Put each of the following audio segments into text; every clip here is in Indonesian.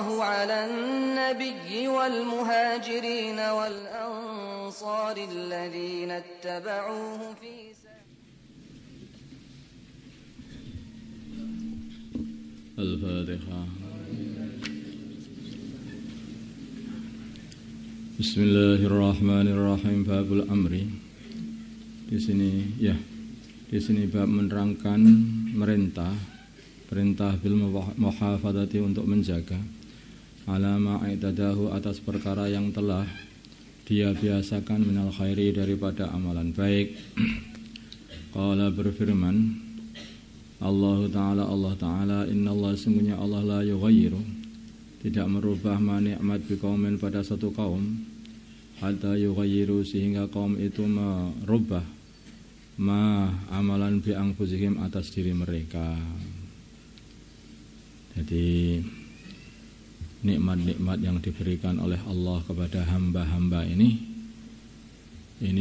الله على النبي والمهاجرين والأنصار الذين اتبعوه في Al-Fatihah. Bismillahirrahmanirrahim. Babul amri. Di sini bab menerangkan perintah bil muhafadzati untuk menjaga ala ma'idadahu atas perkara yang telah dia biasakan minal khairi daripada amalan baik. Qala berfirman Allah Ta'ala innallaha sungguhnya Allah la yughayyiru tidak merubah ma ni'mat biqaumin pada satu kaum hatta yughayyiru sehingga kaum itu merubah ma amalan bi anfusihim atas diri mereka. Jadi nikmat-nikmat yang diberikan oleh Allah kepada hamba-hamba ini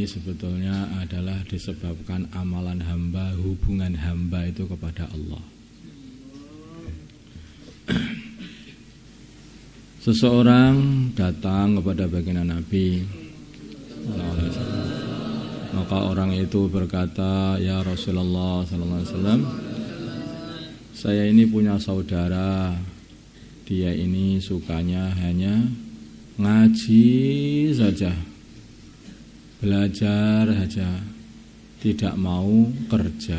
sebetulnya adalah disebabkan amalan hamba, hubungan hamba itu kepada Allah. Seseorang datang kepada baginda Nabi, maka orang itu berkata, ya Rasulullah SAW, saya ini punya saudara, dia ini sukanya hanya ngaji saja, belajar saja, tidak mau kerja.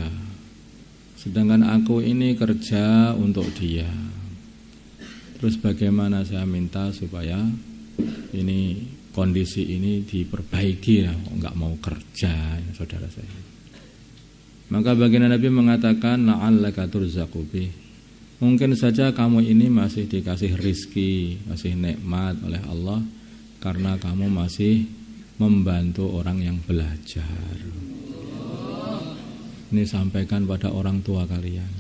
Sedangkan aku ini kerja untuk dia. Terus bagaimana saya minta supaya ini kondisi ini diperbaiki ya, enggak mau kerja saudara saya. Maka baginda Nabi mengatakan la'allaka turzaqu bih. Mungkin saja kamu ini masih dikasih rizki, masih nikmat oleh Allah karena kamu masih membantu orang yang belajar. Ini sampaikan pada orang tua kalian.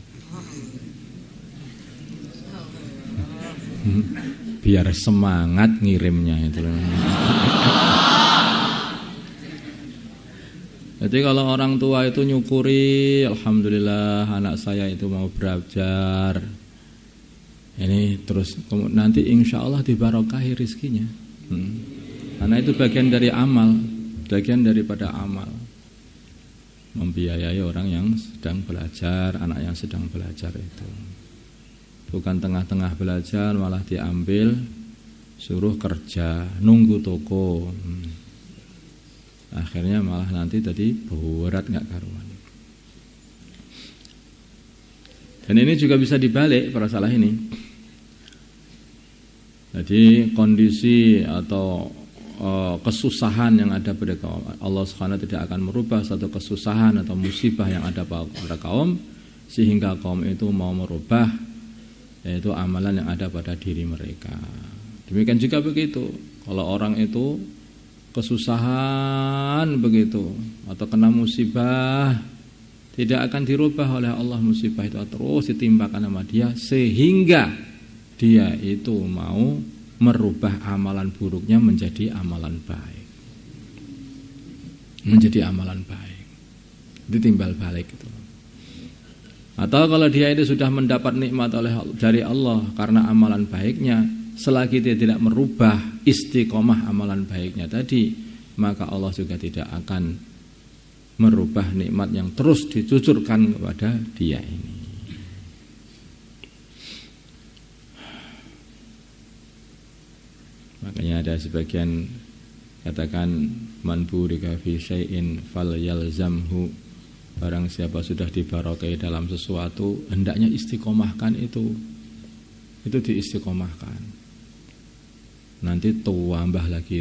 Biar semangat ngirimnya itu. Jadi kalau orang tua itu nyukuri, alhamdulillah anak saya itu mau belajar. Ini terus nanti insya Allah dibarokahi rizkinya. Karena itu bagian dari amal, bagian daripada amal. Membiayai orang yang sedang belajar, anak yang sedang belajar itu. Bukan tengah-tengah belajar malah diambil, suruh kerja, nunggu toko. Akhirnya malah nanti tadi berat gak karuan. Dan ini juga bisa dibalik masalah ini. Jadi kondisi atau kesusahan yang ada pada kaum, Allah Subhanahu tidak akan merubah satu kesusahan atau musibah yang ada pada kaum sehingga kaum itu mau merubah yaitu amalan yang ada pada diri mereka. Demikian juga begitu, kalau orang itu kesusahan begitu atau kena musibah, tidak akan dirubah oleh Allah musibah itu, terus ditimpakan sama dia sehingga dia itu mau merubah amalan buruknya menjadi amalan baik. Menjadi amalan baik. Ditimbal balik itu. Atau kalau dia itu sudah mendapat nikmat dari Allah karena amalan baiknya, selagi dia tidak merubah istiqomah amalan baiknya tadi, maka Allah juga tidak akan merubah nikmat yang terus dicucurkan kepada dia ini. Makanya ada sebagian katakan man burika fi syai'in falyalzamhu, barang siapa sudah dibarokai dalam sesuatu hendaknya istiqomahkan itu diistiqomahkan. Nanti tambah lagi.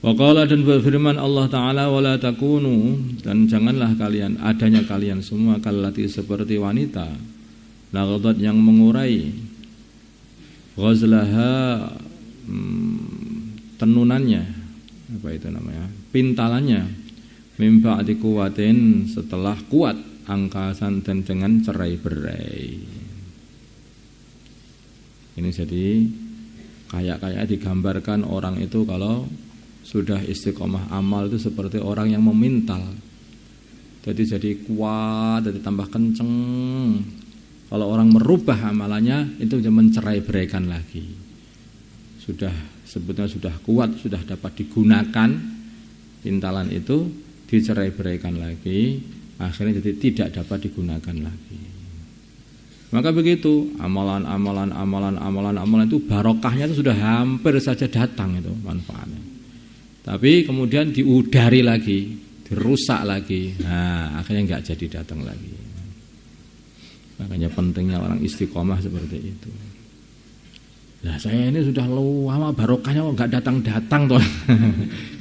Wa qala, dan berfirman Allah Ta'ala, wala takunu, dan janganlah kalian, adanya kalian semua kallati seperti wanita laghadat yang mengurai ghazlaha tenunannya, apa itu namanya, pintalannya, mim ba'di quwatin, setelah kuat, angkasan dan dengan cerai-berai. Ini jadi kayak digambarkan orang itu kalau sudah istiqomah amal itu seperti orang yang memintal. Jadi kuat, jadi tambah kenceng. Kalau orang merubah amalannya itu mencerai-beraikan lagi. Sudah sebetulnya sudah kuat, sudah dapat digunakan pintalan itu, dicerai-beraikan lagi, akhirnya jadi tidak dapat digunakan lagi. Maka begitu, amalan itu barokahnya itu sudah hampir saja datang itu manfaatnya. Tapi kemudian diudari lagi, dirusak lagi, nah akhirnya nggak jadi datang lagi. Makanya pentingnya orang istiqomah seperti itu. Nah saya ini sudah lama barokahnya kok nggak datang tuh,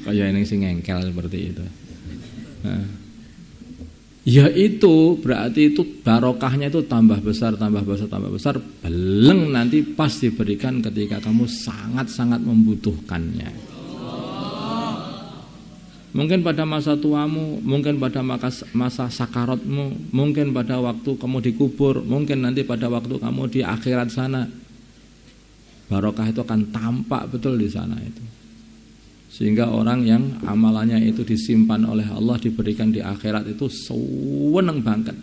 kayak ini sing ngengkel seperti itu. Nah, ya itu berarti itu barokahnya itu tambah besar, beleng nanti pas diberikan ketika kamu sangat-sangat membutuhkannya. Mungkin pada masa tuamu, mungkin pada masa sakaratmu, mungkin pada waktu kamu dikubur, mungkin nanti pada waktu kamu di akhirat sana. Barokah itu akan tampak betul di sana itu. Sehingga orang yang amalannya itu disimpan oleh Allah, diberikan di akhirat itu seneng banget.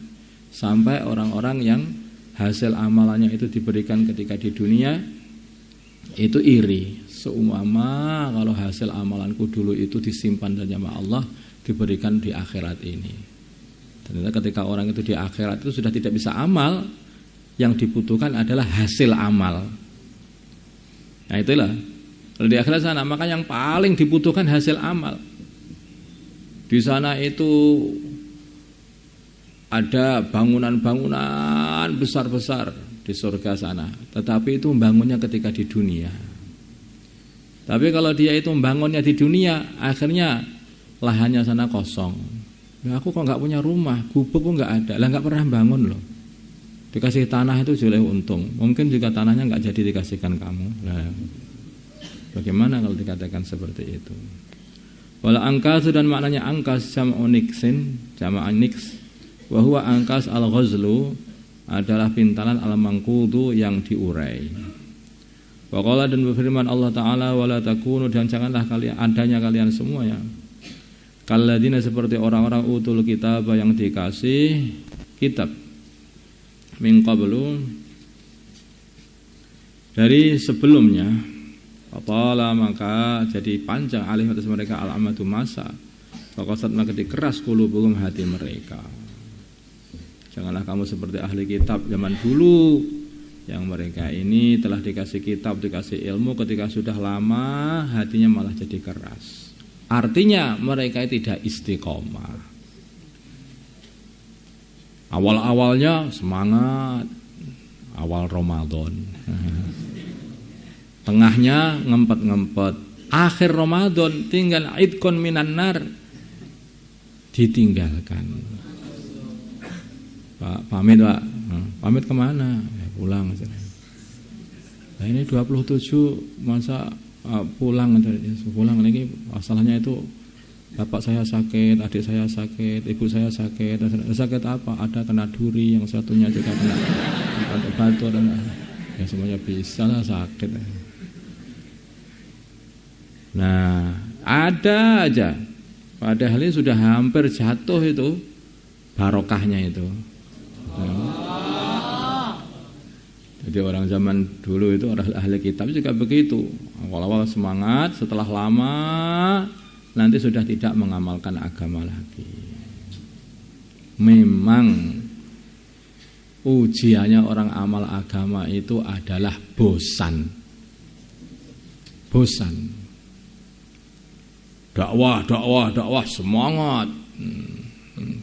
Sampai orang-orang yang hasil amalannya itu diberikan ketika di dunia itu iri. Seumpama kalau hasil amalanku dulu itu disimpan sama Allah, diberikan di akhirat ini. Ternyata ketika orang itu di akhirat itu sudah tidak bisa amal, yang dibutuhkan adalah hasil amal. Nah itulah, kalau di akhirat sana maka yang paling dibutuhkan hasil amal. Di sana itu ada bangunan-bangunan besar-besar di surga sana, tetapi itu membangunnya ketika di dunia. Tapi kalau dia itu membangunnya di dunia, akhirnya lahannya sana kosong. Ya aku kok nggak punya rumah, gubuk pun nggak ada, lah nggak pernah bangun loh. Dikasih tanah itu jauh untung, mungkin juga tanahnya nggak jadi dikasihkan kamu. Nah, bagaimana kalau dikatakan seperti itu? Wala angkas dan maknanya angkas jam'u niksin, jama' niks, wa huwa angkas al-ghazlu adalah pintalan al-mangkudu yang diurai. Waqala dan berfirman Allah Ta'ala wala takunu dan janganlah kalian adanya kalian semua ya kalladzina seperti orang-orang utul kitab yang dikasih kitab min qablu dari sebelumnya Fatala maka jadi panjang alih atas mereka al-amatu masa faqasat maka dikeras qulubuhum hati mereka. Janganlah kamu seperti ahli kitab zaman dulu yang mereka ini telah dikasih kitab, dikasih ilmu, ketika sudah lama hatinya malah jadi keras. Artinya mereka tidak istiqomah. Awal-awalnya semangat, awal Ramadan. Tengahnya ngempet-ngempet. Akhir Ramadan tinggal idkon minan nar, ditinggalkan. Pak pamit Pak, pamit kemana? Pulang. Nah ini 27 masa pulang lagi masalahnya itu bapak saya sakit, adik saya sakit, ibu saya sakit. Sakit apa? Ada kena duri, yang satunya juga kena batu dan ya semuanya bisa lah sakit. Nah, ada aja. Padahal ini sudah hampir jatuh itu barokahnya itu. Jadi orang zaman dulu itu orang ahli kitab juga begitu. Awal-awal semangat, setelah lama nanti sudah tidak mengamalkan agama lagi. Memang ujiannya orang amal agama itu adalah bosan. Bosan. Dakwah semangat.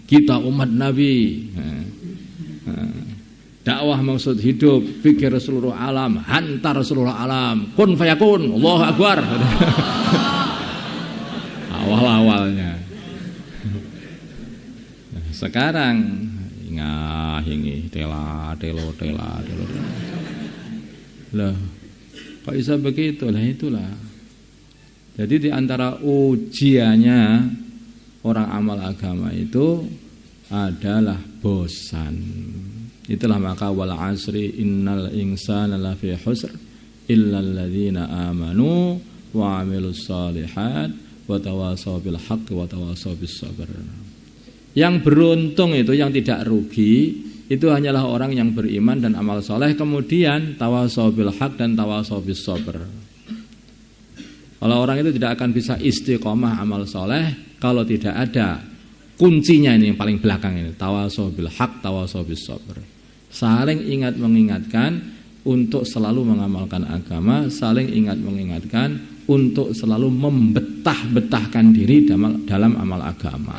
Kita umat Nabi. Dakwah maksud hidup, pikir seluruh alam, hantar seluruh alam, kun fayakun, Allahu Akbar. Awal-awalnya. Sekarang hingi tela. Loh, kok bisa begitu? Lah itulah. Jadi di antara ujiannya orang amal agama itu adalah bosan. Itulah maka wal asri innal insana lafi khusr illal ladzina amanu wa amilus shalihat wa tawasaw bil haqqi wa tawasaw bis sabr. Yang beruntung itu, yang tidak rugi itu hanyalah orang yang beriman dan amal soleh, kemudian tawasau bil haq dan tawasau bis sabr. Kalau orang itu tidak akan bisa istiqomah amal soleh kalau tidak ada kuncinya ini yang paling belakang ini, tawasau bil haq, tawasau bis sabr. Saling ingat mengingatkan untuk selalu mengamalkan agama, saling ingat mengingatkan untuk selalu membetah-betahkan diri dalam amal agama.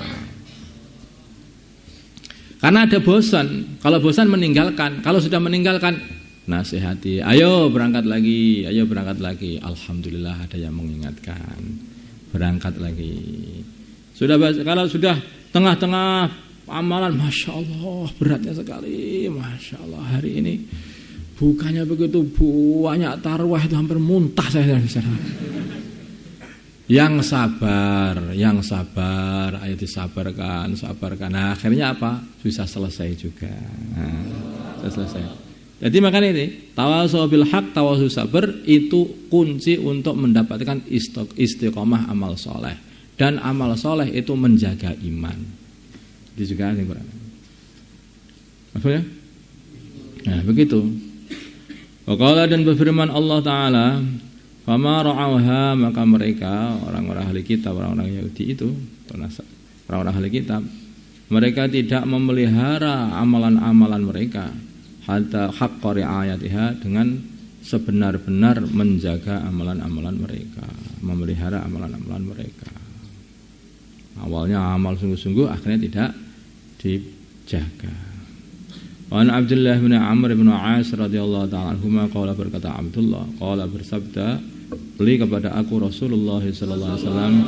Karena ada bosan. Kalau bosan meninggalkan. Kalau sudah meninggalkan, nasihati. Ayo berangkat lagi, ayo berangkat lagi. Alhamdulillah ada yang mengingatkan. Berangkat lagi. Kalau sudah tengah-tengah amalan, Masya Allah beratnya sekali. Masya Allah hari ini bukannya begitu banyak tarawih itu hampir muntah saya. Yang sabar, ayo disabarkan, sabarkan. Nah, akhirnya apa? Bisa selesai juga. Selesai. Jadi makanya ini, tawasau bil haq, tawasau sabar itu kunci untuk mendapatkan istiqomah amal soleh. Dan amal soleh itu menjaga iman. Itu juga yang Quran. Maksudnya? Nah, begitu. Waqala dan berfirman Allah Ta'ala, fama ra'awha, maka mereka orang-orang ahli kitab, orang-orang Yahudi itu, orang-orang ahli kitab, mereka tidak memelihara amalan-amalan mereka hatta haqqa ri'ayatiha, dengan sebenar-benar menjaga amalan-amalan mereka, memelihara amalan-amalan mereka. Awalnya amal sungguh-sungguh, akhirnya tidak dijaga. Wa an Abdullah bin Amr bin As radhiyallahu ta'ala anhuma qala, berkata Abdullah, qala bersabda beli kepada aku Rasulullah sallallahu alaihi wasallam,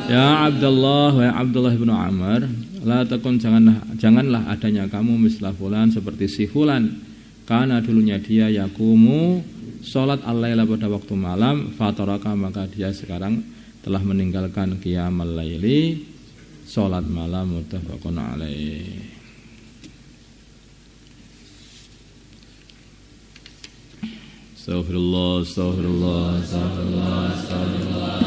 ya Abdullah, wa Abdullah bin Amr, la takun, janganlah adanya kamu misla fulan, seperti si fulan, karena dulunya dia yakumu salat al-laila pada waktu malam, fataraka, maka dia sekarang telah meninggalkan qiyamal laili, salat malam, muttafaqun alaih. Astaghfirullah, astaghfirullah, astaghfirullah, astaghfirullah,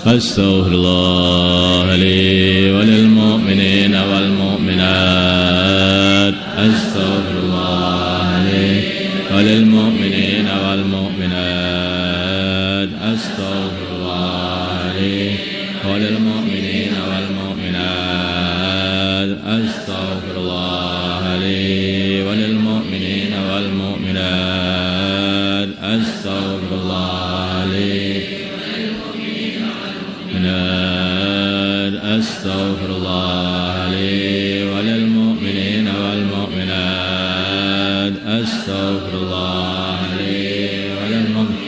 astaghfirullah li wa lil mu'minina wal mu'minat, astaghfirullah li wa lil mu'minina wal mu'minat, astaghfirullah وللمؤمنين والمؤمنات, أستغفر الله لي وللمؤمنين والمؤمنات, أستغفر الله لي وللمؤمنين, أستغفر الله لي وللمؤمنين والمؤمنات, أستغفر الله لي وللمؤمنين.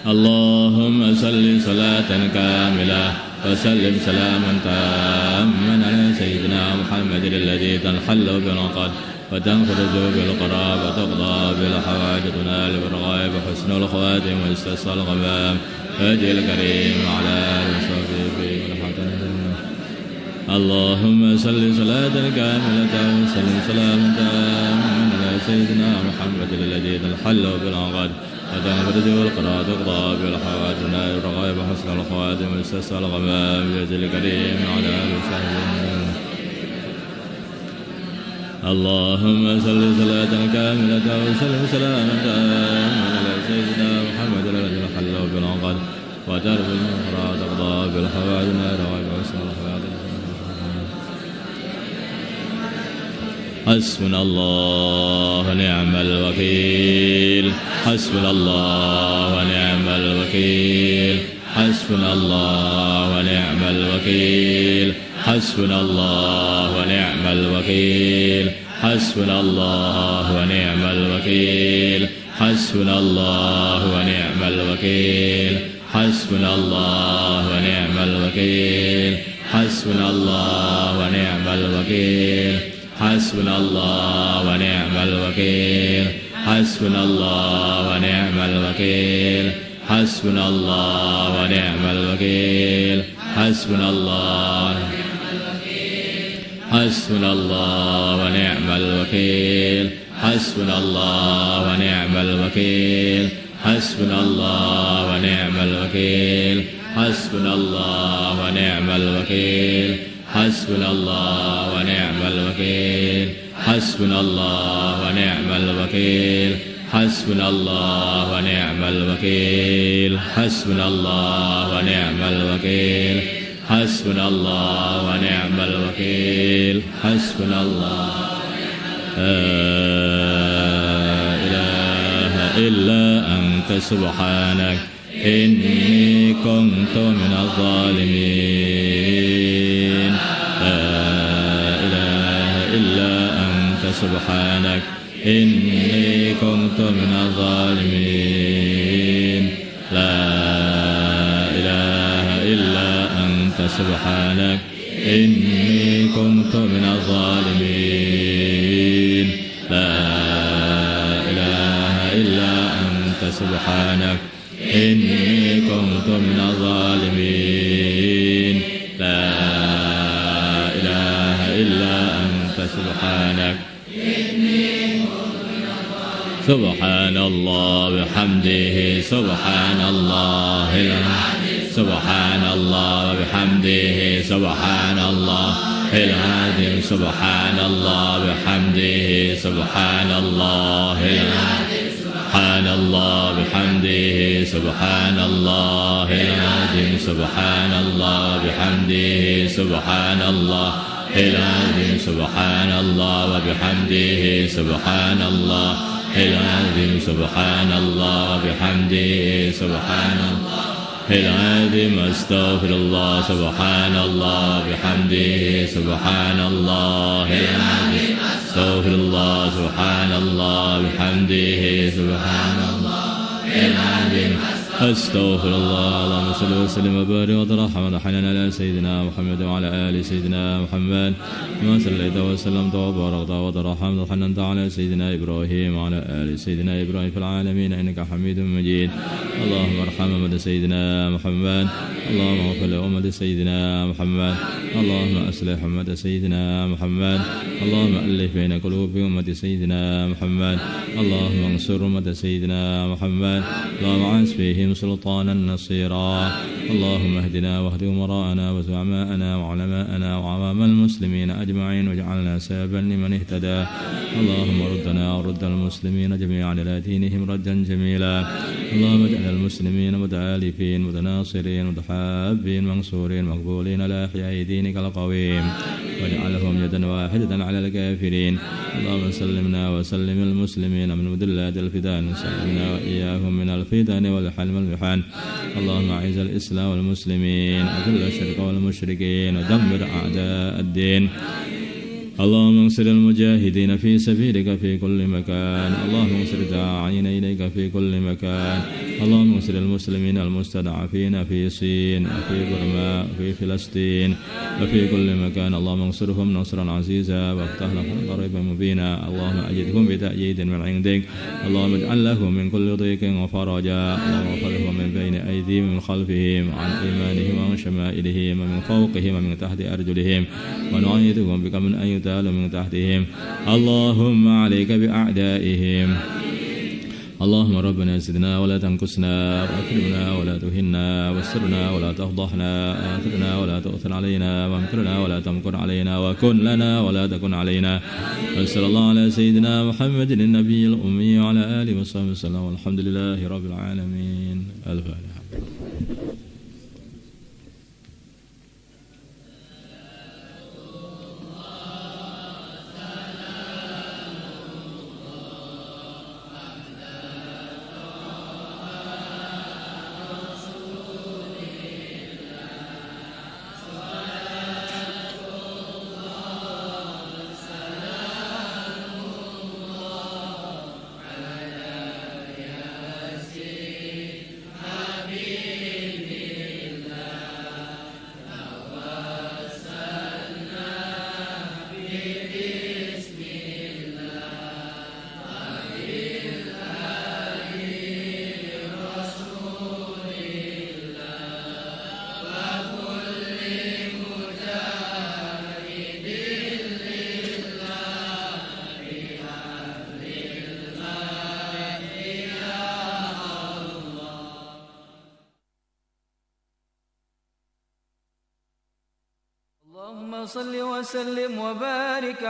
اللهم صل صلاة كاملة وسلم سلاما تاما على سيدنا محمد الذي تنحل بالعقد وتنفرج بالقراب وتقضى بالحوائج وتنال بالرغائب وحسن الخواتم واستسقى الغمام وجه الكريم على وصحبه. اللهم صل صلاة كاملة وسلم سلاما تاما على سيدنا محمد الذي تنحل بالعقد وتنفرج بالقراب وتقضى بالحوائج وتنال بالرغائب وحسن الخواتم واستسقى الغمام وجه الكريم على وصحبه. اللهم صل صلاة كاملة وسلم سلاما تاما على سيدنا محمد الذي حل بالعقد وترفع القرى تقضى بالحوائج والرغائب وحسن الخواتم. حسبنا الله ونعم الوكيل، حسبنا الله ونعم الوكيل، حسبنا الله ونعم الوكيل، حسبنا الله ونعم الوكيل، حسبنا الله ونعم الوكيل، حسبنا الله ونعم الوكيل، حسبنا الله ونعم الوكيل، حسبنا الله ونعم الوكيل، حسبنا الله ونعم الوكيل، حسبنا الله ونعم الوكيل، حسبنا الله ونعم الوكيل، حسبنا الله حسبنا الله ونعم الوكيل، حسبنا الله ونعم الوكيل حسبنا الله ونعم الوكيل حسبنا الله ونعم الوكيل حسبنا الله ونعم الوكيل حسبنا الله ونعم الوكيل حسبنا الله ونعم الوكيل حسبنا الله ونعم الوكيل حسبنا الله ونعم الوكيل حسبنا الله لا إله إلا أنت سبحانك إني كنت من الظالمين لا إله إلا أنت سبحانك إني كنت من الظالمين لا إله إلا أنت سبحانك إني كنت من الظالمين لا إله إلا أنت سبحانك إني كنت من الظالمين لا إله إلا أنت سبحانك سبحان الله بحمده سبحان الله سبحان الله بحمده سبحان الله العظيم سبحان الله بحمده سبحان الله سبحان الله بحمده سبحان الله العظيم سبحان الله بحمده سبحان الله العظيم سبحان الله وبحمده سبحان الله العظيم سبحان الله وبحمده سبحان الله العظيم استغفر الله سبحان الله بحمده سبحان الله العظيم استغفر الله سبحان الله بحمده سبحان الله العظيم استغفر الله اللهم صل وسلم وبارك وترحم وتحنن على سيدنا محمد وعلى ال سيدنا محمد كما صليت وسلمت وباركت وترحمت وحننت على سيدنا ابراهيم وعلى ال سيدنا ابراهيم في العالمين انك حميد مجيد اللهم ارحم امه سيدنا محمد اللهم اغفر لامه سيدنا محمد اللهم اصلح امه سيدنا محمد اللهم الف بين قلوب امه سيدنا محمد اللهم انصر امه سيدنا محمد اللهم عز فيهم سلطانا نصيرا اللهم اهدنا واهد امراءنا وزعماءنا وعلماءنا وعوام المسلمين اجمعين واجعلنا سببا لمن اهتدى اللهم ردنا ورد المسلمين جميعا الى دينهم ردا جميلا اللهم اجعل المسلمين متآلفين متناصرين متحابين منصورين مقبولين على احياء دينك القويم واجعلهم يدا واحدة على الكافرين اللهم سلمنا وسلم المسلمين من مدلات الفتن سلمنا وإياهم من الفتن والحلم والمحن اللهم أعز الإسلام والمسلمين أذل الشرك والمشركين ودمر أعداء الدين اللهم انصر المجاهدين في سبيلك في كل مكان اللهم انصر الداعين إليك في كل مكان اللهم انصر المسلمين المستضعفين في الصين وفي برما وفي فلسطين وفي كل مكان اللهم انصرهم نصرا عزيزا وافتح لهم طريقا مبينا اللهم أجدهم بتأييد من عندك اللهم اجعل لهم من كل ضيق وفرجا اللهم اغفرهم من بين أيديهم ومن خلفهم وعن أيمانهم ومن شمائلهم ومن فوقهم ومن تحت أرجلهم ونعيذهم بك من أن يتالوا من تحتهم اللهم عليك بأعدائهم اللهم ربنا زدنا ولا تنقصنا وأكرمنا ولا تهنا واسترنا ولا تفضحنا آثرنا ولا تؤثر علينا وامكرنا ولا تمكر علينا وكن لنا ولا تكن علينا وصلى الله على سيدنا محمد النبي الأمي وعلى آله وصحبه وسلم والحمد لله رب العالمين الفاتحة Allahumma salli wa sallim wa barik